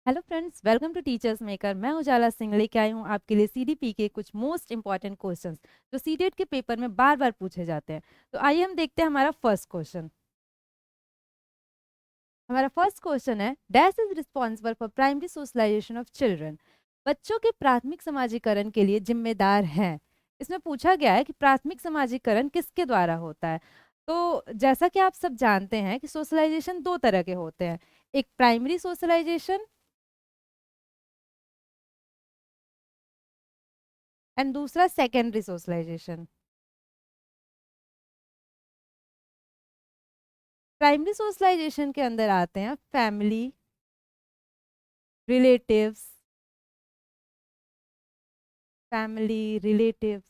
Hello friends, welcome to teachers maker. मैं उजाला सिंह लेके आई हूँ आपके लिए सीडीपी के कुछ मोस्ट इंपॉर्टेंट क्वेश्चंस जो सीटेट के पेपर में बार बार पूछे जाते हैं। तो आइए हम देखते हैं हमारा फर्स्ट क्वेश्चन। हमारा फर्स्ट क्वेश्चन है, dash is responsible for primary socialisation of children. बच्चों के प्राथमिक समाजीकरण के लिए जिम्मेदार है। इसमें पूछा गया है कि प्राथमिक समाजीकरण किसके द्वारा होता है। तो जैसा कि आप सब जानते हैं कि सोशलाइजेशन दो तरह के होते हैं, एक प्राइमरी सोशलाइजेशन एंड दूसरा सेकेंडरी सोशलाइजेशन। प्राइमरी सोशलाइजेशन के अंदर आते हैं family, relatives, family relatives,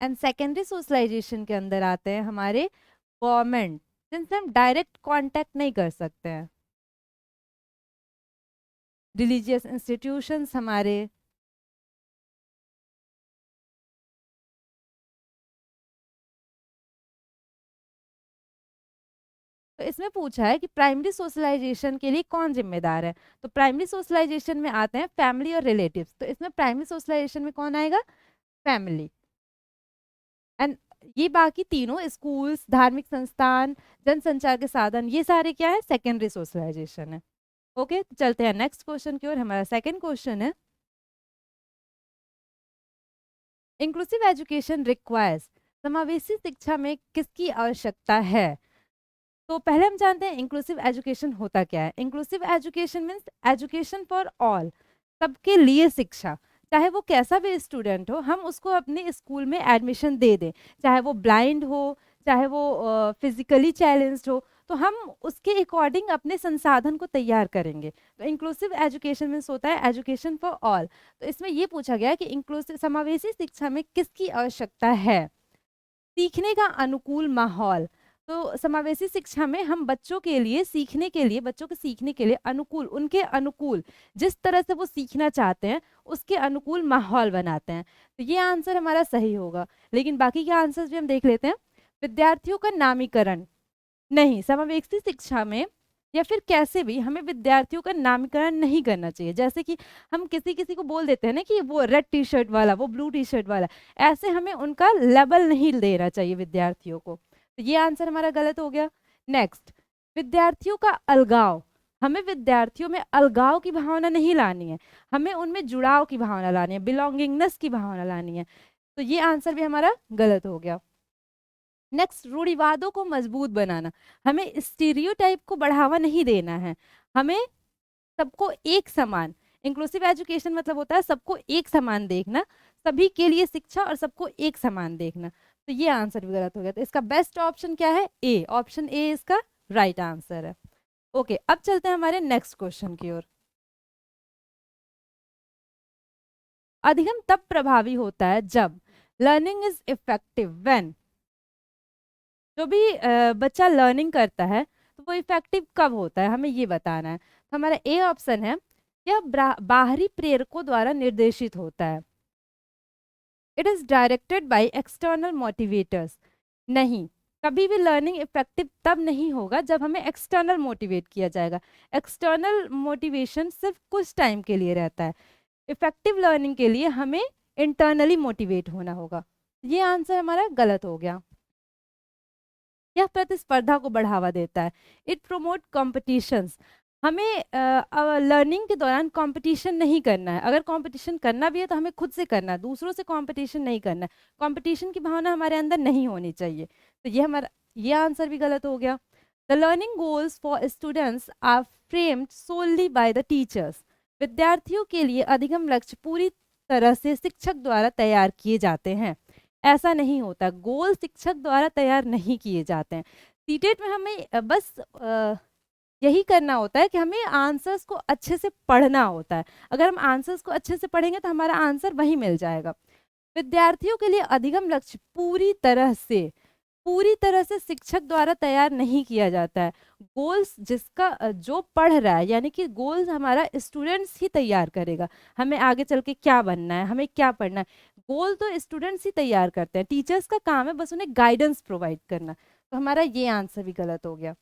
and secondary socialisation के अंदर आते हैं हमारे गवर्नमेंट, जिनसे हम डायरेक्ट कांटेक्ट नहीं कर सकते हैं, रिलीजियस इंस्टीट्यूशंस हमारे, तो इसमें पूछा है कि प्राइमरी सोशलाइजेशन के लिए कौन जिम्मेदार है। तो प्राइमरी सोशलाइजेशन में आते हैं फैमिली और रिलेटिव्स। तो इसमें प्राइमरी सोशलाइजेशन में कौन आएगा? फैमिली। एंड ये बाकी तीनों स्कूल्स, धार्मिक संस्थान, जनसंचार के साधन, ये सारे क्या है? सेकेंडरी सोशलाइजेशन है। ओके, तो चलते हैं नेक्स्ट क्वेश्चन की ओर। हमारा सेकंड क्वेश्चन है, इंक्लूसिव एजुकेशन रिक्वायर्स, समावेशी शिक्षा में किसकी आवश्यकता है। तो पहले हम जानते हैं इंक्लूसिव एजुकेशन होता क्या है। Inclusive education means education for all, सबके लिए शिक्षा। चाहे वो कैसा भी स्टूडेंट हो, हम उसको अपने स्कूल में एडमिशन दे दें, चाहे वो ब्लाइंड हो, चाहे वो फिजिकली चैलेंज्ड हो, तो हम उसके अकॉर्डिंग अपने संसाधन को तैयार करेंगे। तो इंक्लूसिव एजुकेशन मीन्स होता है एजुकेशन फॉर ऑल। तो इसमें ये पूछा गया है कि इंक्लूसिव समावेशी शिक्षा में किसकी आवश्यकता है। सीखने का अनुकूल माहौल। तो समावेशी शिक्षा में हम बच्चों के लिए सीखने के लिए, बच्चों के सीखने के लिए अनुकूल, उनके अनुकूल, जिस तरह से वो सीखना चाहते हैं उसके अनुकूल माहौल बनाते हैं। तो ये आंसर हमारा सही होगा। लेकिन बाकी के आंसर्स भी हम देख लेते हैं। विद्यार्थियों का नामीकरण नहीं, समावेशी शिक्षा में या फिर कैसे भी हमें विद्यार्थियों का नामकरण नहीं करना चाहिए। जैसे कि हम किसी किसी को बोल देते हैं ना कि वो रेड टी शर्ट वाला, वो ब्लू टी शर्ट वाला, ऐसे हमें उनका लेबल नहीं देना चाहिए विद्यार्थियों को। तो ये आंसर हमारा गलत हो गया। नेक्स्ट, विद्यार्थियों का अलगाव, हमें विद्यार्थियों में अलगाव की भावना नहीं लानी है, हमें उनमें जुड़ाव की भावना लानी है, बिलोंगिंगनेस की भावना लानी है। तो ये आंसर भी हमारा गलत हो गया। नेक्स्ट, रूढ़िवादों को मजबूत बनाना, हमें स्टीरियोटाइप को बढ़ावा नहीं देना है, हमें सबको एक समान, इंक्लूसिव एजुकेशन मतलब होता है सबको एक समान देखना, सभी के लिए शिक्षा और सबको एक समान देखना। तो ये आंसर भी गलत हो गया। तो इसका बेस्ट ऑप्शन क्या है? ए, ऑप्शन ए इसका राइट आंसर है। ओके, अब चलते हैं हमारे नेक्स्ट क्वेश्चन की ओर। अधिगम तब प्रभावी होता है जब लर्निंग इज इफेक्टिव व्हेन, जो भी बच्चा लर्निंग करता है तो वो इफेक्टिव कब होता है, हमें ये बताना है। तो हमारा ए ऑप्शन है, यह बाहरी प्रेरकों द्वारा निर्देशित होता है। It is directed by external motivators. नहीं, कभी भी लर्निंग इफेक्टिव तब नहीं होगा जब हमें एक्सटर्नल मोटिवेट किया जाएगा। एक्सटर्नल मोटिवेशन सिर्फ कुछ टाइम के लिए रहता है। इफेक्टिव लर्निंग के लिए हमें इंटरनली मोटिवेट होना होगा। ये आंसर हमारा गलत हो गया। यह प्रतिस्पर्धा को बढ़ावा देता है। इट प्रोमोट कॉम्पिटिशन्स, हमें लर्निंग के दौरान कंपटीशन नहीं करना है। अगर कंपटीशन करना भी है तो हमें खुद से करना है, दूसरों से कंपटीशन नहीं करना है। कंपटीशन की भावना हमारे अंदर नहीं होनी चाहिए। तो ये आंसर भी गलत हो गया। The learning goals for students are framed solely by the teachers. विद्यार्थियों के लिए अधिगम लक्ष्य पूरी तरह से शिक्षक द्वारा तैयार किए जाते हैं। ऐसा नहीं होता, गोल शिक्षक द्वारा तैयार नहीं किए जाते हैं। सीटेट में हमें बस यही करना होता है कि हमें आंसर्स को अच्छे से पढ़ना होता है। अगर हम आंसर्स को अच्छे से पढ़ेंगे तो हमारा आंसर वही मिल जाएगा। विद्यार्थियों के लिए अधिगम लक्ष्य पूरी तरह से शिक्षक द्वारा तैयार नहीं किया जाता है। गोल्स जिसका जो पढ़ रहा है, यानी कि गोल्स हमारा स्टूडेंट्स ही तैयार करेगा। हमें आगे चल के क्या बनना है, हमें क्या पढ़ना है, गोल तो स्टूडेंट्स ही तैयार करते हैं। टीचर्स का काम है बस उन्हें गाइडेंस प्रोवाइड करना। तो हमारा ये आंसर भी गलत हो गया।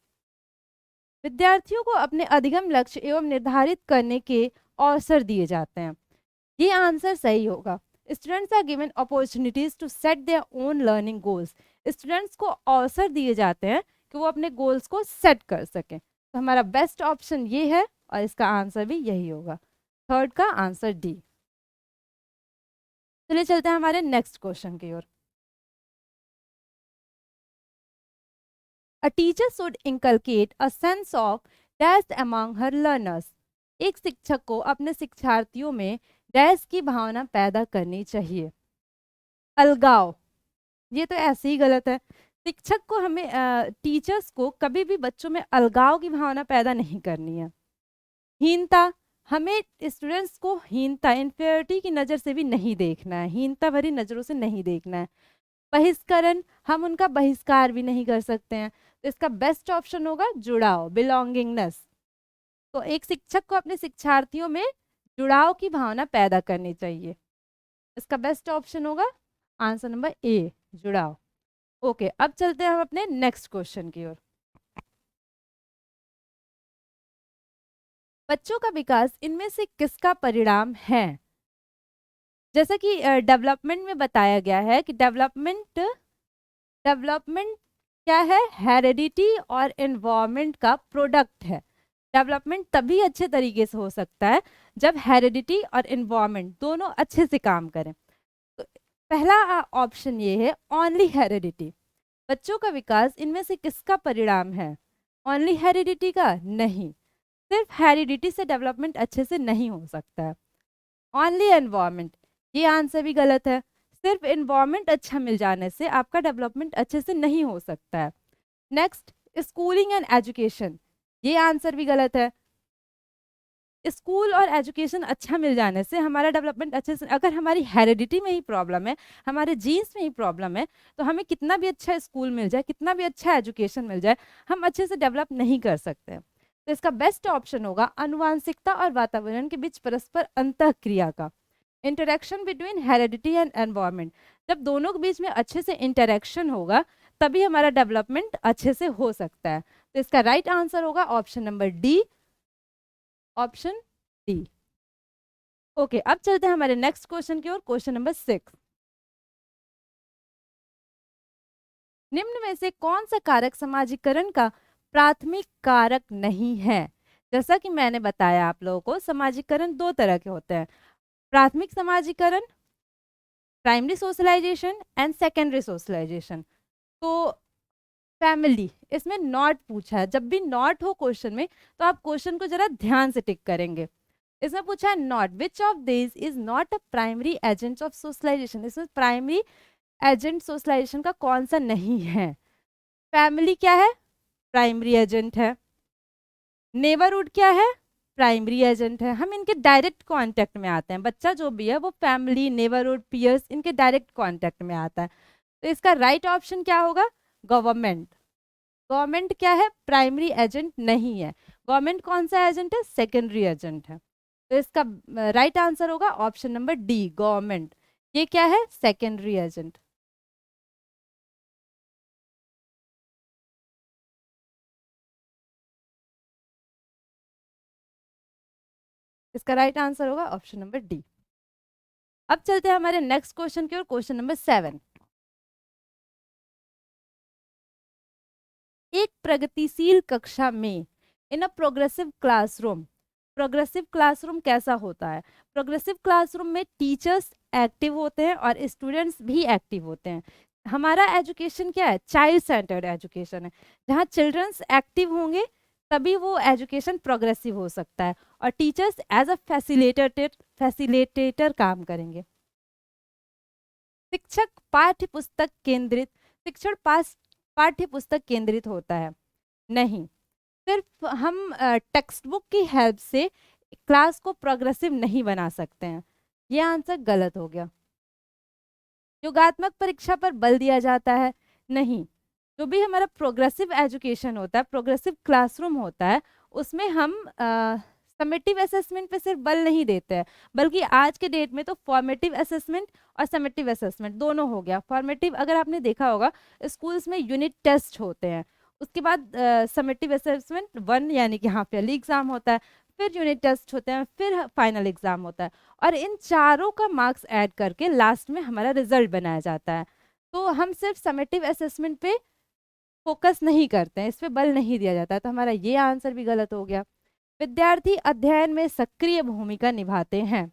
विद्यार्थियों को अपने अधिगम लक्ष्य एवं निर्धारित करने के अवसर दिए जाते हैं, ये आंसर सही होगा। Students are given opportunities to set their own learning goals, students को अवसर दिए जाते हैं कि वो अपने गोल्स को सेट कर सकें। तो हमारा बेस्ट ऑप्शन ये है और इसका आंसर भी यही होगा, थर्ड का आंसर डी। चलिए चलते हैं हमारे नेक्स्ट क्वेश्चन की ओर। A teacher should inculcate a sense of dash among her learners. एक शिक्षक को अपने शिक्षार्थियों में डैश की भावना पैदा करनी चाहिए। अलगाव, ये तो ऐसे ही गलत है। शिक्षक को हमें टीचर्स को कभी भी बच्चों में अलगाव की भावना पैदा नहीं करनी है। हीनता, हमें स्टूडेंट्स को हीनता इन्फीरियरिटी की नज़र से भी नहीं देखना है, हीनता भरी नज़रों से नहीं देखना है। बहिष्करण, हम उनका बहिष्कार भी नहीं कर सकते हैं। तो इसका बेस्ट ऑप्शन होगा जुड़ाव, बिलोंगिंगनेस। तो एक शिक्षक को अपने शिक्षार्थियों में जुड़ाव की भावना पैदा करनी चाहिए। इसका बेस्ट ऑप्शन होगा आंसर नंबर ए, जुड़ाव। ओके, अब चलते हैं हम अपने नेक्स्ट क्वेश्चन की ओर। बच्चों का विकास इनमें से किसका परिणाम है? जैसा कि डेवलपमेंट में बताया गया है कि डेवलपमेंट क्या है? हेरिडिटी और एनवायरनमेंट का प्रोडक्ट है। डेवलपमेंट तभी अच्छे तरीके से हो सकता है जब हेरिडिटी और एनवायरनमेंट दोनों अच्छे से काम करें। तो पहला ऑप्शन ये है, ओनली हेरिडिटी। बच्चों का विकास इनमें से किसका परिणाम है? ओनली हेरिडिटी का नहीं, सिर्फ हेरिडिटी से डेवलपमेंट अच्छे से नहीं हो सकता है। ओनली एनवायरनमेंट, ये आंसर भी गलत है। सिर्फ एनवायरनमेंट अच्छा मिल जाने से आपका डेवलपमेंट अच्छे से नहीं हो सकता है। नेक्स्ट, स्कूलिंग एंड एजुकेशन, ये आंसर भी गलत है। स्कूल और एजुकेशन अच्छा मिल जाने से हमारा डेवलपमेंट अच्छे से, अगर हमारी हेरिडिटी में ही प्रॉब्लम है, हमारे जीन्स में ही प्रॉब्लम है, तो हमें कितना भी अच्छा स्कूल मिल जाए, कितना भी अच्छा एजुकेशन मिल जाए, हम अच्छे से डेवलप नहीं कर सकते। तो इसका बेस्ट ऑप्शन होगा आनुवांशिकता और वातावरण के बीच परस्पर अंतःक्रिया का, interaction between heredity and environment. जब दोनों के बीच में अच्छे से इंटरेक्शन होगा तभी हमारा डेवलपमेंट अच्छे से हो सकता है। तो इसका राइट आंसर होगा option number D, option D. Okay, अब चलते हैं हमारे नेक्स्ट क्वेश्चन की ओर, क्वेश्चन नंबर 6। निम्न में से कौन सा कारक समाजीकरण का प्राथमिक कारक नहीं है? जैसा कि मैंने बताया आप लोगों को, समाजीकरण दो तरह के होते हैं, प्राथमिक समाजीकरण, primary socialisation and secondary socialisation. तो फैमिली, इसमें नॉट पूछा है। जब भी नॉट हो क्वेश्चन में तो आप क्वेश्चन को जरा ध्यान से टिक करेंगे। इसमें पूछा है not, which of this is not a primary agent of socialisation. इसमें प्राइमरी एजेंट सोशलाइजेशन का कौन सा नहीं है? फैमिली क्या है? प्राइमरी एजेंट है। नेबरहुड क्या है? प्राइमरी एजेंट है। हम इनके डायरेक्ट कांटेक्ट में आते हैं, बच्चा जो भी है वो फैमिली, नेबरहुड, पीयर्स, इनके डायरेक्ट कांटेक्ट में आता है। तो इसका राइट ऑप्शन क्या होगा? गवर्नमेंट। गवर्नमेंट क्या है? प्राइमरी एजेंट नहीं है। गवर्नमेंट कौन सा एजेंट है? सेकेंडरी एजेंट है। तो इसका राइट आंसर होगा ऑप्शन नंबर डी, गवर्नमेंट। ये क्या है? Secondary agent. इसका राइट आंसर होगा ऑप्शन नंबर डी। अब चलते हैं हमारे नेक्स्ट क्वेश्चन की ओर, क्वेश्चन नंबर 7। एक प्रगतिशील कक्षा में, in a progressive classroom, progressive classroom कैसा होता है? प्रोग्रेसिव क्लासरूम में टीचर्स एक्टिव होते हैं और स्टूडेंट्स भी एक्टिव होते हैं। हमारा एजुकेशन क्या है? चाइल्ड सेंटर्ड एजुकेशन है। जहाँ चिल्ड्रंस एक्टिव होंगे तभी वो एजुकेशन प्रोग्रेसिव हो सकता है, और टीचर्स एज अ फैसिलिटेटर काम करेंगे। शिक्षक पाठ्य पुस्तक केंद्रित, शिक्षण पाठ्य पुस्तक केंद्रित होता है? नहीं, सिर्फ हम टेक्स्ट बुक की हेल्प से क्लास को प्रोग्रेसिव नहीं बना सकते हैं। ये आंसर गलत हो गया। योगात्मक परीक्षा पर बल दिया जाता है? नहीं, जो भी हमारा प्रोग्रेसिव एजुकेशन होता है, प्रोग्रेसिव क्लासरूम होता है, उसमें हम समेटिव असेसमेंट पे सिर्फ बल नहीं देते हैं, बल्कि आज के डेट में तो फॉर्मेटिव असेसमेंट और समेटिव असेसमेंट दोनों हो गया। फॉर्मेटिव अगर आपने देखा होगा स्कूल्स में यूनिट टेस्ट होते हैं, उसके बाद समेटिव असेसमेंट 1 यानी कि हाफ ईयरली एग्जाम होता है, फिर यूनिट टेस्ट होते हैं, फिर फाइनल एग्जाम होता है, और इन चारों का मार्क्स ऐड करके लास्ट में हमारा रिजल्ट बनाया जाता है। तो हम सिर्फ समेटिव असेसमेंट पे फोकस नहीं करते हैं, इस पे बल नहीं दिया जाता है, तो हमारा ये आंसर भी गलत हो गया। विद्यार्थी अध्ययन में सक्रिय भूमिका निभाते हैं।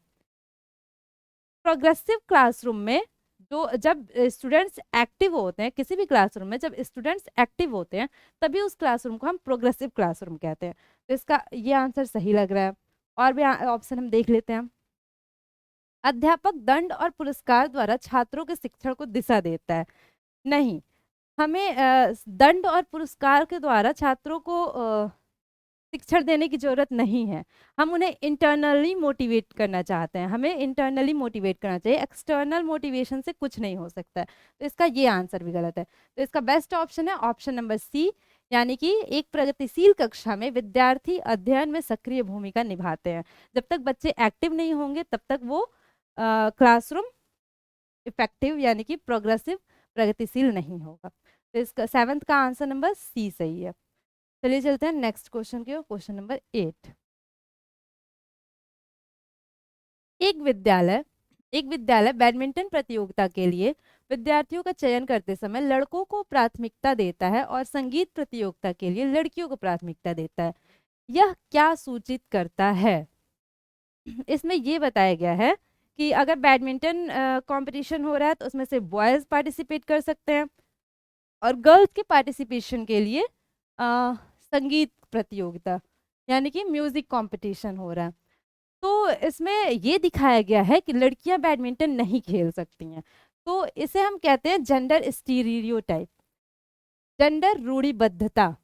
प्रोग्रेसिव क्लासरूम में जो जब स्टूडेंट्स एक्टिव होते हैं, किसी भी क्लासरूम में जब स्टूडेंट्स एक्टिव होते हैं तभी उस क्लासरूम को हम प्रोग्रेसिव क्लासरूम कहते हैं। तो इसका ये आंसर सही लग रहा है। और भी ऑप्शन हम देख लेते हैं। अध्यापक दंड और पुरस्कार द्वारा छात्रों के शिक्षण को दिशा देता है। नहीं, हमें दंड और पुरस्कार के द्वारा छात्रों को शिक्षण देने की जरूरत नहीं है। हम उन्हें इंटरनली मोटिवेट करना चाहते हैं, हमें इंटरनली मोटिवेट करना चाहिए, एक्सटर्नल मोटिवेशन से कुछ नहीं हो सकता है। तो इसका ये आंसर भी गलत है। तो इसका बेस्ट ऑप्शन है ऑप्शन नंबर सी, यानी कि एक प्रगतिशील कक्षा में विद्यार्थी अध्ययन में सक्रिय भूमिका निभाते हैं। जब तक बच्चे एक्टिव नहीं होंगे तब तक वो क्लासरूम इफेक्टिव यानी कि प्रोग्रेसिव प्रगतिशील नहीं होगा। तो इसका 7th का आंसर नंबर सी सही है। चलिए चलते हैं नेक्स्ट क्वेश्चन की ओर, क्वेश्चन नंबर 8। एक विद्यालय बैडमिंटन प्रतियोगिता के लिए विद्यार्थियों का चयन करते समय लड़कों को प्राथमिकता देता है और संगीत प्रतियोगिता के लिए लड़कियों को प्राथमिकता देता है। यह क्या सूचित करता है? इसमें ये बताया गया है कि अगर बैडमिंटन कंपटीशन हो रहा है तो उसमें से बॉयज पार्टिसिपेट कर सकते हैं, और गर्ल्स के पार्टिसिपेशन के लिए संगीत प्रतियोगिता यानी कि म्यूजिक कंपटीशन हो रहा है। तो इसमें ये दिखाया गया है कि लड़कियां बैडमिंटन नहीं खेल सकती हैं। तो इसे हम कहते हैं जेंडर स्टीरियोटाइप, जेंडर रूढ़िबद्धता।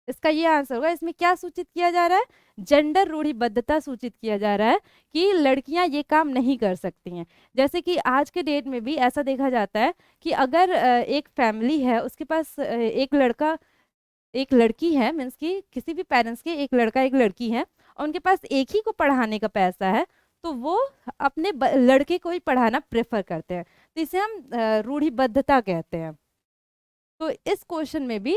इसका ये आंसर होगा। इसमें क्या सूचित किया जा रहा है? जेंडर रूढ़िबद्धता सूचित किया जा रहा है कि लड़कियां ये काम नहीं कर सकती हैं। जैसे कि आज के डेट में भी ऐसा देखा जाता है कि अगर एक फैमिली है, उसके पास एक लड़का एक लड़की है, मीन्स कि किसी भी पेरेंट्स के एक लड़का एक लड़की है और उनके पास एक ही को पढ़ाने का पैसा है, तो वो अपने लड़के को ही पढ़ाना प्रेफर करते हैं। तो इसे हम रूढ़िबद्धता कहते हैं। तो इस क्वेश्चन में भी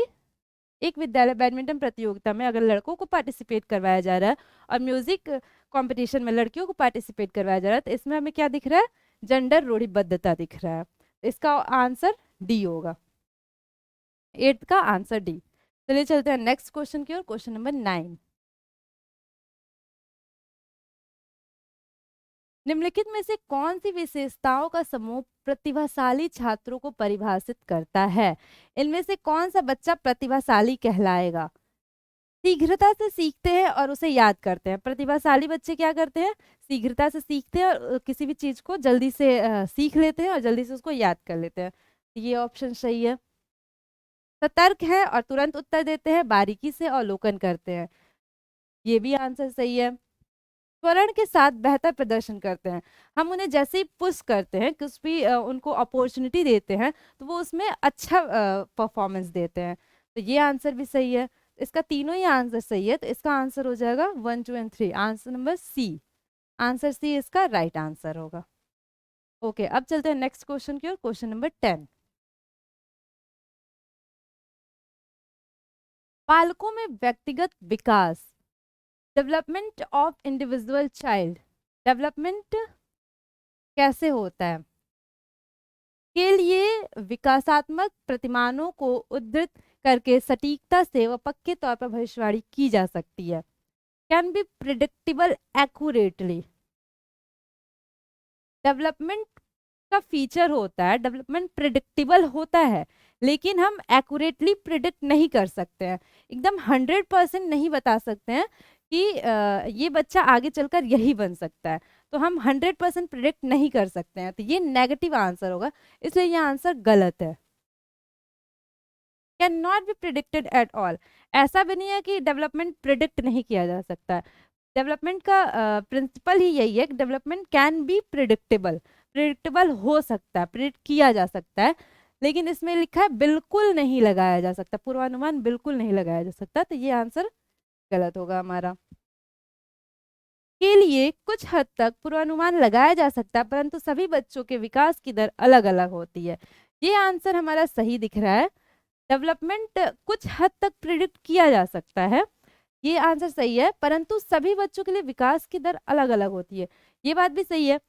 एक विद्यालय बैडमिंटन प्रतियोगिता में अगर लड़कों को पार्टिसिपेट करवाया जा रहा है और म्यूजिक कंपटीशन में लड़कियों को पार्टिसिपेट करवाया जा रहा है, तो इसमें हमें क्या दिख रहा है? जेंडर रूढ़िबद्धता दिख रहा है। इसका आंसर डी होगा, 8th का आंसर डी। चलिए चलते हैं नेक्स्ट क्वेश्चन की ओर, क्वेश्चन नंबर 9। निम्नलिखित में से कौन सी विशेषताओं का समूह प्रतिभाशाली छात्रों को परिभाषित करता है? इनमें से कौन सा बच्चा प्रतिभाशाली कहलाएगा? शीघ्रता से सीखते हैं और उसे याद करते हैं। प्रतिभाशाली बच्चे क्या करते हैं? शीघ्रता से सीखते हैं और किसी भी चीज को जल्दी से सीख लेते हैं और जल्दी से उसको याद कर लेते हैं। ये ऑप्शन सही है। सतर्क है और तुरंत उत्तर देते हैं, बारीकी से अवलोकन करते हैं। ये भी आंसर सही है। स्वरण के साथ बेहतर प्रदर्शन करते हैं। हम उन्हें जैसे ही पुश करते हैं, कुछ भी उनको अपॉर्चुनिटी देते हैं, तो वो उसमें अच्छा परफॉर्मेंस देते हैं। तो ये आंसर भी सही है। इसका तीनों ही आंसर सही है, तो इसका आंसर हो जाएगा 1, 2 and 3। Answer number C, answer C इसका राइट आंसर होगा। ओके, अब चलते हैं नेक्स्ट क्वेश्चन की ओर, क्वेश्चन नंबर 10। पालकों में व्यक्तिगत विकास, development of individual child, development कैसे होता है के लिए विकासात्मक प्रतिमानों को उद्धृत करके सटीकता से व पक्के तौर पर भविष्यवाणी की जा सकती है। Can be predictable accurately. Development का फीचर होता है, डेवलपमेंट प्रिडिक्टेबल होता है, लेकिन हम एक्यूरेटली प्रिडिक्ट नहीं कर सकते हैं, एकदम 100% नहीं बता सकते हैं कि ये बच्चा आगे चलकर यही बन सकता है। तो हम 100% प्रिडिक्ट नहीं कर सकते हैं, तो ये नेगेटिव आंसर होगा, इसलिए ये आंसर गलत है। Can not be predicted at all. ऐसा भी नहीं है कि डेवलपमेंट प्रिडिक्ट नहीं किया जा सकता है। डेवलपमेंट का प्रिंसिपल ही यही है कि development can be predictable, predictable हो सकता है, प्रिडिक्ट किया जा सकता है, लेकिन इसमें लिखा है बिल्कुल नहीं लगाया जा सकता, पूर्वानुमान बिल्कुल नहीं लगाया जा सकता। तो ये आंसर गलत होगा हमारा। के लिए कुछ हद तक पूर्वानुमान लगाया जा सकता है, परंतु सभी बच्चों के विकास की दर अलग अलग होती है। ये आंसर हमारा सही दिख रहा है। डेवलपमेंट कुछ हद तक प्रिडिक्ट किया जा सकता है, ये आंसर सही है, परंतु सभी बच्चों के लिए विकास की दर अलग अलग होती है, ये बात भी सही है।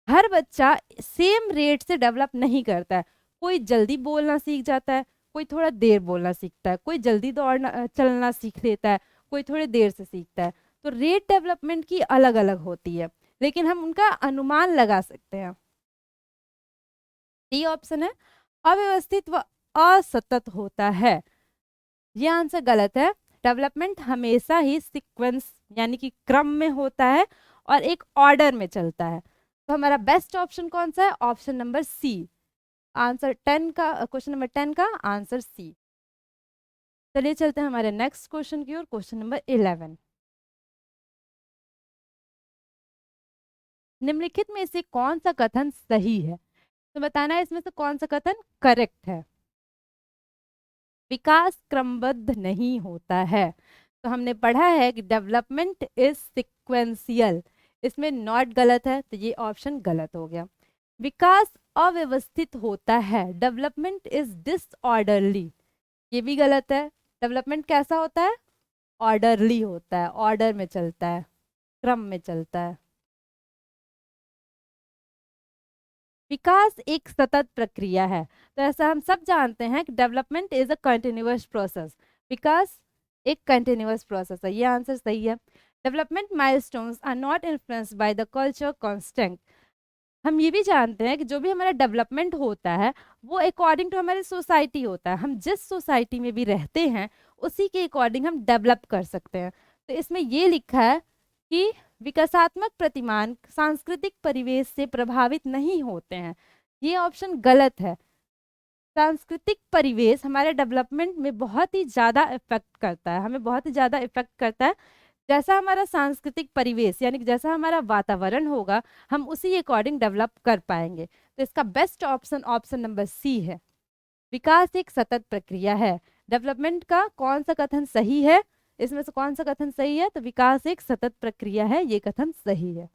हर बच्चा सेम रेट से डेवलप नहीं करता है, कोई जल्दी बोलना सीख जाता है, कोई थोड़ा देर बोलना सीखता है, कोई जल्दी दौड़ना चलना सीख लेता है, कोई थोड़ी देर से सीखता है। तो रेट डेवलपमेंट की अलग अलग होती है, लेकिन हम उनका अनुमान लगा सकते हैं। डी ऑप्शन है, अव्यवस्थित व असतत होता है। ये आंसर गलत है। डेवलपमेंट हमेशा ही सीक्वेंस यानी कि क्रम में होता है और एक ऑर्डर में चलता है। तो हमारा बेस्ट ऑप्शन कौन सा है? Option number C. आंसर 10 का, क्वेश्चन नंबर 10 का आंसर सी। चलिए चलते हैं हमारे नेक्स्ट क्वेश्चन की ओर, क्वेश्चन नंबर 11। निम्नलिखित में से कौन सा कथन सही है? तो बताना है इसमें से कौन सा कथन करेक्ट है। विकास क्रमबद्ध नहीं होता है। तो हमने पढ़ा है कि डेवलपमेंट इज सिक्वेंशियल, इसमें नॉट गलत है, तो ये ऑप्शन गलत हो गया। विकास अव्यवस्थित होता है, डेवलपमेंट इज डिसऑर्डरली, ये भी गलत है। डेवलपमेंट कैसा होता है? ऑर्डरली होता है, ऑर्डर में चलता है, क्रम में चलता है। विकास एक सतत प्रक्रिया है, तो ऐसा हम सब जानते हैं कि development is a continuous process. विकास एक कंटिन्यूअस प्रोसेस है, ये आंसर सही है। Development milestones are not influenced by the culture constant. हम ये भी जानते हैं कि जो भी हमारा डेवलपमेंट होता है वो अकॉर्डिंग टू हमारी सोसाइटी होता है, हम जिस सोसाइटी में भी रहते हैं उसी के अकॉर्डिंग हम डेवलप कर सकते हैं। तो इसमें ये लिखा है कि विकासात्मक प्रतिमान सांस्कृतिक परिवेश से प्रभावित नहीं होते हैं, ये ऑप्शन गलत है। सांस्कृतिक परिवेश हमारे डेवलपमेंट में बहुत ही ज़्यादा इफेक्ट करता है, हमें बहुत ही ज़्यादा इफेक्ट करता है। जैसा हमारा सांस्कृतिक परिवेश यानी कि जैसा हमारा वातावरण होगा हम उसी अकॉर्डिंग डेवलप कर पाएंगे। तो इसका best option option number C है। विकास एक सतत प्रक्रिया है। डेवलपमेंट का कौन सा कथन सही है? इसमें से कौन सा कथन सही है? तो विकास एक सतत प्रक्रिया है, ये कथन सही है।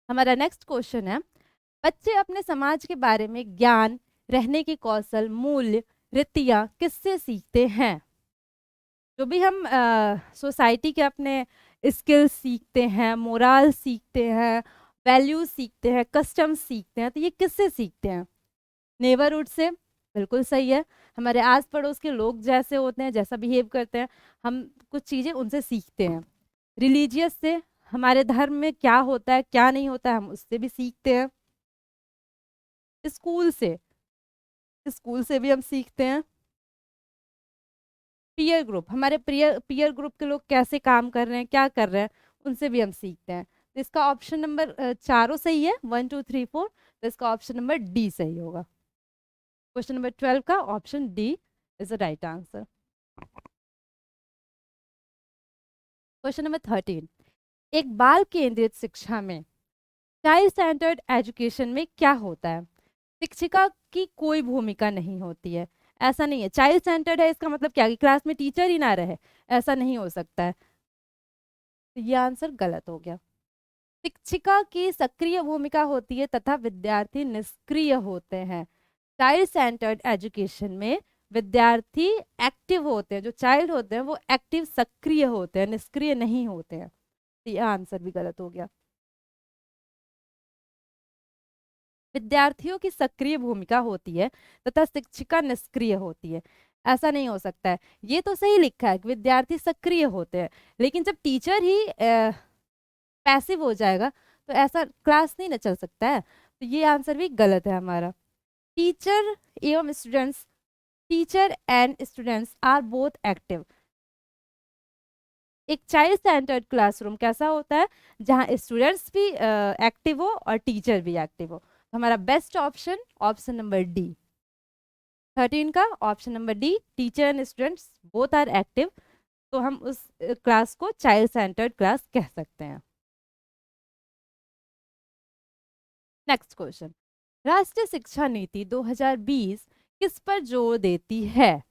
हमारा नेक्स्ट क्वेश्चन है, बच्चे अपने समाज के बारे में ज्ञान, रहने के कौशल, मूल्य, रीतियां किससे सीखते हैं? जो भी हम सोसाइटी के अपने स्किल्स सीखते हैं, मोरल सीखते हैं, वैल्यूज सीखते हैं, कस्टम्स सीखते हैं, तो ये किससे सीखते हैं? नेबरहुड से, बिल्कुल सही है। हमारे आस पड़ोस के लोग जैसे होते हैं, जैसा बिहेव करते हैं, हम कुछ चीज़ें उनसे सीखते हैं। रिलीजियस से, हमारे धर्म में क्या होता है क्या नहीं होता है हम उससे भी सीखते हैं। स्कूल से, स्कूल से भी हम सीखते हैं। पीयर ग्रुप, हमारे पीयर ग्रुप के लोग कैसे काम कर रहे हैं, क्या कर रहे हैं, उनसे भी हम सीखते हैं। तो इसका ऑप्शन नंबर चारों सही है, 1 2 3 4, तो इसका ऑप्शन नंबर डी सही होगा। क्वेश्चन नंबर 12 का option D is the right answer. Question number 13, एक बाल केंद्रित शिक्षा में, चाइल्ड सेंटर्ड एजुकेशन में क्या होता है? शिक्षिका की कोई भूमिका नहीं होती है, ऐसा नहीं है। चाइल्ड सेंटर्ड है इसका मतलब क्या कि क्लास में टीचर ही ना रहे, ऐसा नहीं हो सकता है, तो ये आंसर गलत हो गया। शिक्षिका की सक्रिय भूमिका होती है तथा विद्यार्थी निष्क्रिय होते हैं। चाइल्ड सेंटर्ड एजुकेशन में विद्यार्थी एक्टिव होते हैं, जो चाइल्ड होते हैं वो एक्टिव सक्रिय होते हैं, निष्क्रिय नहीं होते हैं, तो ये आंसर भी गलत हो गया। विद्यार्थियों की सक्रिय भूमिका होती है तथा शिक्षिका निष्क्रिय होती है, ऐसा नहीं हो सकता है। ये तो सही लिखा है कि विद्यार्थी सक्रिय होते हैं, लेकिन जब टीचर ही पैसिव हो जाएगा तो ऐसा क्लास नहीं ना चल सकता है, तो ये आंसर भी गलत है हमारा। टीचर एवं students, teacher and students are both active. एक चाइल्ड सेंटर्ड क्लासरूम कैसा होता है? जहाँ स्टूडेंट्स भी एक्टिव हो और टीचर भी एक्टिव हो। तो हमारा best option option number D, 13 का option number D, teacher and students both are active, तो हम उस क्लास को चाइल्ड सेंटर्ड क्लास कह सकते हैं। नेक्स्ट क्वेश्चन, राष्ट्रीय शिक्षा नीति 2020 किस पर जोर देती है?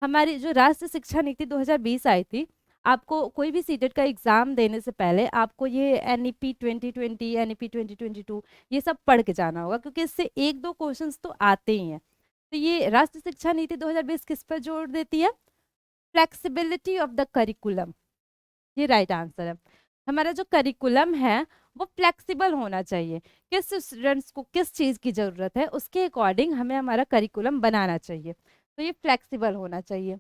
हमारी जो राष्ट्रीय शिक्षा नीति 2020 आई थी, आपको कोई भी सीटेट का एग्ज़ाम देने से पहले आपको ये NEP 2020, NEP 2022 ये सब पढ़ के जाना होगा, क्योंकि इससे एक दो क्वेश्चंस तो आते ही हैं। तो ये राष्ट्रीय शिक्षा नीति 2020 किस पर जोर देती है? फ्लेक्सिबिलिटी ऑफ द करिकुलम, ये राइट आंसर है। हमारा जो करिकुलम है वो फ्लेक्सिबल होना चाहिए, किस स्टूडेंट्स को किस चीज़ की ज़रूरत है उसके अकॉर्डिंग हमें हमारा करिकुलम बनाना चाहिए, तो ये फ्लेक्सिबल होना चाहिए।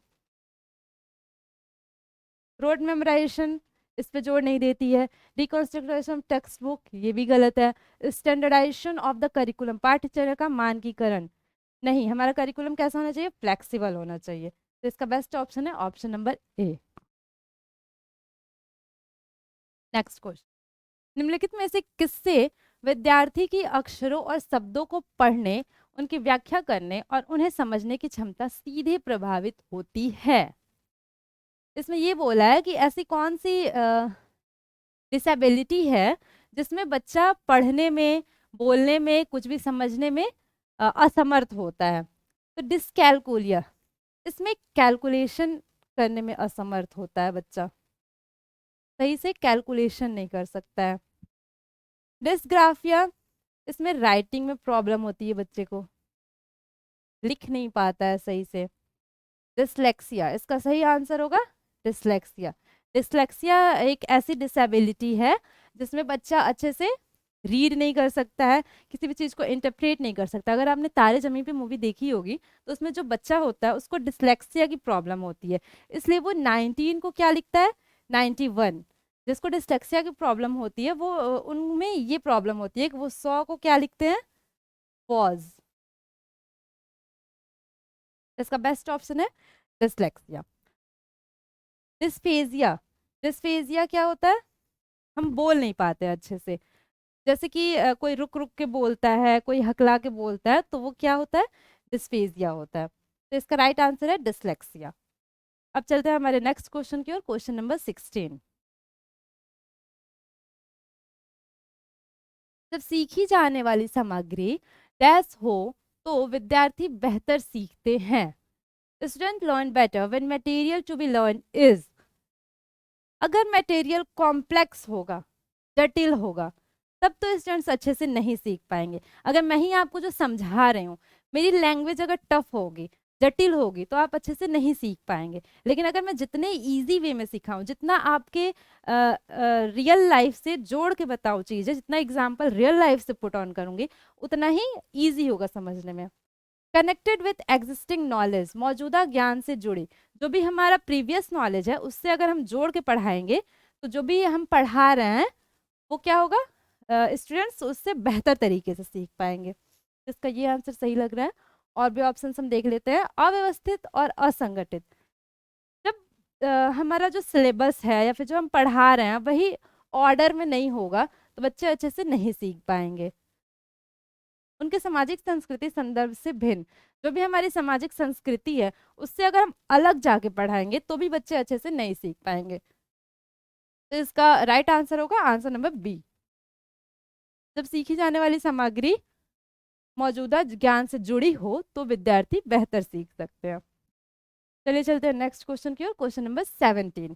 रोड मेमोराइजेशन इस पे जोर नहीं देती है। रिकॉन्स्ट्रक्शन ऑफ टेक्स्ट बुक, ये भी गलत है। स्टैंडर्डाइजेशन ऑफ द करिकुलम, पाठ्यचर्या का मानकीकरण, नहीं, हमारा करिकुलम कैसा होना चाहिए? फ्लेक्सिबल होना चाहिए। तो इसका बेस्ट ऑप्शन है option number A. Next question, निम्नलिखित में से किससे विद्यार्थी की अक्षरों और शब्दों को पढ़ने, उनकी व्याख्या करने और उन्हें समझने की क्षमता सीधे प्रभावित होती है? इसमें ये बोला है कि ऐसी कौन सी डिसेबिलिटी है जिसमें बच्चा पढ़ने में, बोलने में, कुछ भी समझने में असमर्थ होता है। तो डिसकैलकुलिया, इसमें कैलकुलेशन करने में असमर्थ होता है बच्चा, सही से कैलकुलेशन नहीं कर सकता है। डिस्ग्राफिया, इसमें राइटिंग में प्रॉब्लम होती है, बच्चे को लिख नहीं पाता है सही से। डिसलेक्सिया, इसका सही आंसर होगा डिसलेक्सिया। डिसलेक्सिया एक ऐसी डिसेबिलिटी है जिसमें बच्चा अच्छे से रीड नहीं कर सकता है, किसी भी चीज़ को इंटरप्रेट नहीं कर सकता। अगर आपने तारे ज़मीन पे मूवी देखी होगी तो उसमें जो बच्चा होता है उसको डिसलेक्सिया की प्रॉब्लम होती है, इसलिए वो 19 को क्या लिखता है? 91। जिसको डिसलेक्सिया की प्रॉब्लम होती है वो उनमें ये प्रॉब्लम होती है कि वो 100 को क्या लिखते हैं? पॉज। इसका बेस्ट ऑप्शन है डिसलेक्सिया। डिस्फेजिया, डिस्फेजिया क्या होता है? हम बोल नहीं पाते अच्छे से, जैसे कि कोई रुक रुक के बोलता है, कोई हकला के बोलता है, तो वो क्या होता है? डिस्फेजिया होता है। तो इसका राइट आंसर है डिसलेक्सिया। अब चलते हैं हमारे नेक्स्ट क्वेश्चन की ओर, क्वेश्चन नंबर 16। जब सीखी जाने वाली सामग्री डैश हो तो विद्यार्थी बेहतर सीखते हैं। Student learn better when material to be learn is. अगर मटेरियल कॉम्प्लेक्स होगा, जटिल होगा, तब तो स्टूडेंट्स अच्छे से नहीं सीख पाएंगे। अगर मैं ही आपको जो समझा रही हूँ, मेरी लैंग्वेज अगर टफ होगी, जटिल होगी, तो आप अच्छे से नहीं सीख पाएंगे। लेकिन अगर मैं जितने इजी वे में सिखाऊं, जितना आपके रियल लाइफ से जोड़ के बताऊं चीज़ें, जितना एग्जाम्पल रियल लाइफ से पुट ऑन करूंगी, उतना ही ईजी होगा समझने में। कनेक्टेड विथ एग्जिस्टिंग नॉलेज, मौजूदा ज्ञान से जुड़ी, जो भी हमारा प्रीवियस नॉलेज है उससे अगर हम जोड़ के पढ़ाएंगे तो जो भी हम पढ़ा रहे हैं वो क्या होगा? स्टूडेंट्स उससे बेहतर तरीके से सीख पाएंगे। इसका ये आंसर सही लग रहा है। और भी ऑप्शन हम देख लेते हैं। अव्यवस्थित और असंगठित, जब हमारा जो सिलेबस है या फिर जो हम पढ़ा रहे हैं वही ऑर्डर में नहीं होगा तो बच्चे अच्छे से नहीं सीख पाएंगे। उनके सामाजिक संस्कृति संदर्भ से भिन्न, जो भी हमारी सामाजिक संस्कृति है उससे अगर हम अलग जाके पढ़ाएंगे तो भी बच्चे अच्छे से नहीं सीख पाएंगे। तो इसका राइट आंसर होगा आंसर नंबर बी। जब सीखी जाने वाली सामग्री मौजूदा ज्ञान से जुड़ी हो तो विद्यार्थी बेहतर सीख सकते हैं। चलिए चलते हैं नेक्स्ट क्वेश्चन की ओर, क्वेश्चन नंबर 17।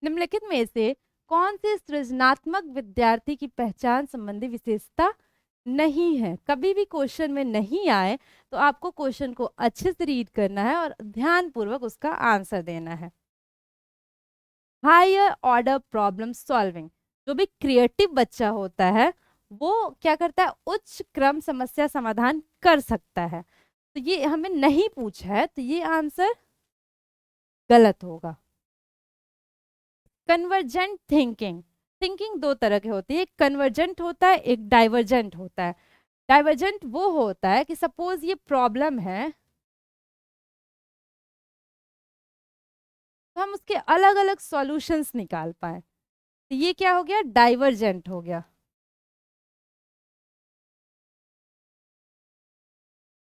निम्नलिखित में से कौन सी सृजनात्मक विद्यार्थी की पहचान संबंधी विशेषता नहीं है? कभी भी क्वेश्चन में नहीं आए तो आपको क्वेश्चन को अच्छे से रीड करना है और ध्यान पूर्वक उसका आंसर देना है। हायर ऑर्डर प्रॉब्लम सॉल्विंग, जो भी क्रिएटिव बच्चा होता है वो क्या करता है? उच्च क्रम समस्या समाधान कर सकता है। तो ये हमें नहीं पूछा है तो ये आंसर गलत होगा। कन्वर्जेंट थिंकिंग, थिंकिंग दो तरह की होती है, एक कन्वर्जेंट होता है, एक डाइवर्जेंट होता है। डाइवर्जेंट वो होता है कि सपोज ये प्रॉब्लम है तो हम उसके अलग अलग सॉल्यूशंस निकाल पाए, तो ये क्या हो गया? डाइवर्जेंट हो गया।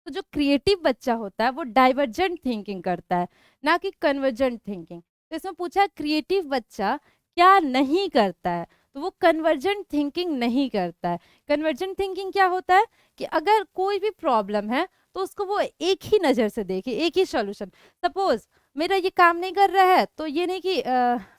तो जो क्रिएटिव बच्चा होता है वो डाइवर्जेंट थिंकिंग करता है, ना कि कन्वर्जेंट थिंकिंग। तो इसमें पूछा क्रिएटिव बच्चा क्या नहीं करता है, तो वो कन्वर्जेंट थिंकिंग नहीं करता है। कन्वर्जेंट थिंकिंग क्या होता है कि अगर कोई भी प्रॉब्लम है तो उसको वो एक ही नज़र से देखे, एक ही सॉल्यूशन। सपोज मेरा ये काम नहीं कर रहा है, तो ये नहीं कि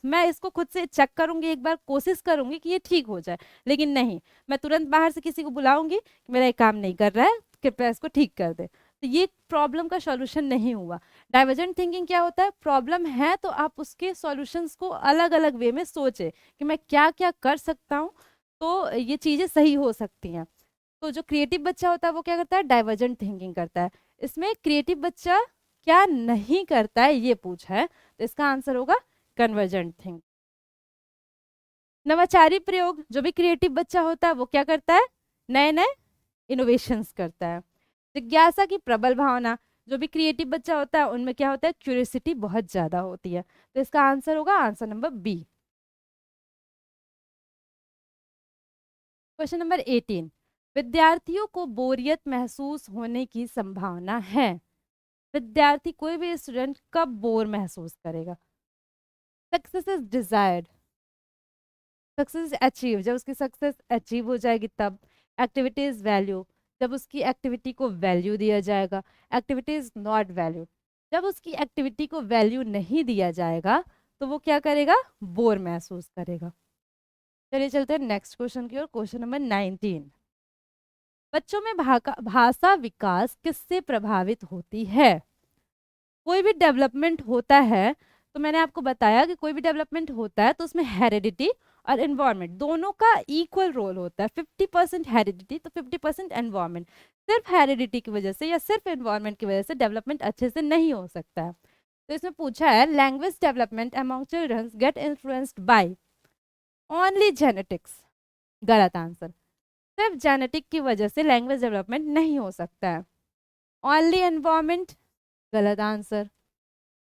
मैं इसको खुद से चेक करूंगी, एक बार कोशिश करूंगी कि ये ठीक हो जाए, लेकिन नहीं, मैं तुरंत बाहर से किसी को बुलाऊंगी कि मेरा ये काम नहीं कर रहा है, कृपया इसको ठीक कर दे, तो ये प्रॉब्लम का सॉल्यूशन नहीं हुआ। डाइवर्जेंट थिंकिंग क्या होता है, प्रॉब्लम है तो आप उसके सॉल्यूशंस को अलग अलग वे में सोचें कि मैं क्या क्या कर सकता हूँ तो ये चीज़ें सही हो सकती हैं। तो जो क्रिएटिव बच्चा होता है वो क्या करता है, डाइवर्जेंट थिंकिंग करता है। इसमें क्रिएटिव बच्चा क्या नहीं करता है ये पूछा है, तो इसका आंसर होगा कन्वर्जेंट थिंक। नवाचारी प्रयोग, जो भी क्रिएटिव बच्चा होता है वो क्या करता है, नए नए इनोवेशंस करता है। जिज्ञासा की प्रबल भावना, जो भी क्रिएटिव बच्चा होता है उनमें क्या होता है, क्यूरियोसिटी बहुत ज्यादा होती है, तो इसका आंसर होगा answer number B. Question number 18, विद्यार्थियों को बोरियत महसूस होने की संभावना है। विद्यार्थी, कोई भी स्टूडेंट कब बोर महसूस करेगा, success is desired, success achieve, जब उसकी सक्सेस अचीव हो जाएगी तब। एक्टिविटी इज वैल्यू, जब उसकी एक्टिविटी को वैल्यू दिया जाएगा। एक्टिविटी इज नॉट वैल्यू, जब उसकी एक्टिविटी को वैल्यू नहीं दिया जाएगा तो वो क्या करेगा, बोर महसूस करेगा। चलिए चलते हैं नेक्स्ट क्वेश्चन की ओर। क्वेश्चन नंबर 19, बच्चों में भाषा विकास किससे प्रभावित होती है। कोई भी डेवलपमेंट होता है, तो मैंने आपको बताया कि कोई भी डेवलपमेंट होता है तो उसमें हेरिडिटी और एनवायरनमेंट दोनों का इक्वल रोल होता है। 50% हेरिडिटी तो 50% एनवायरनमेंट। सिर्फ हेरिडिटी की वजह से या सिर्फ एनवायरनमेंट की वजह से डेवलपमेंट अच्छे से नहीं हो सकता है। तो इसमें पूछा है, language development among childrens get influenced by only genetics. गलत आंसर, सिर्फ जेनेटिक की वजह से लैंग्वेज डेवलपमेंट नहीं हो सकता है। ओनली एनवायरनमेंट, गलत answer.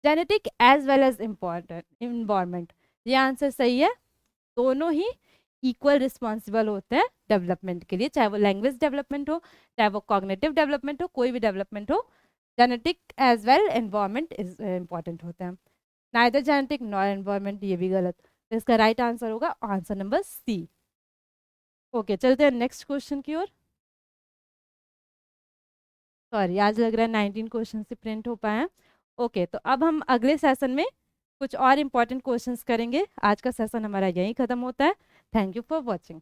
Genetic as well as important environment, ये आंसर सही है। दोनों ही इक्वल रिस्पॉन्सिबल होते हैं डेवलपमेंट के लिए, चाहे वो लैंग्वेज डेवलपमेंट हो, चाहे वो कॉग्निटिव डेवलपमेंट हो, कोई भी डेवलपमेंट हो, genetic as well environment is important होता है। नाइदर जेनेटिक नॉर एनवायरमेंट, ये भी गलत। तो इसका राइट आंसर होगा आंसर नंबर सी। ओके, चलते हैं नेक्स्ट क्वेश्चन की ओर। सॉरी, आज लग रहा है 19 क्वेश्चन से प्रिंट हो पाए हैं। ओके, तो अब हम अगले सेशन में कुछ और इम्पोर्टेंट क्वेश्चंस करेंगे। आज का सेशन हमारा यहीं ख़त्म होता है। Thank you for watching.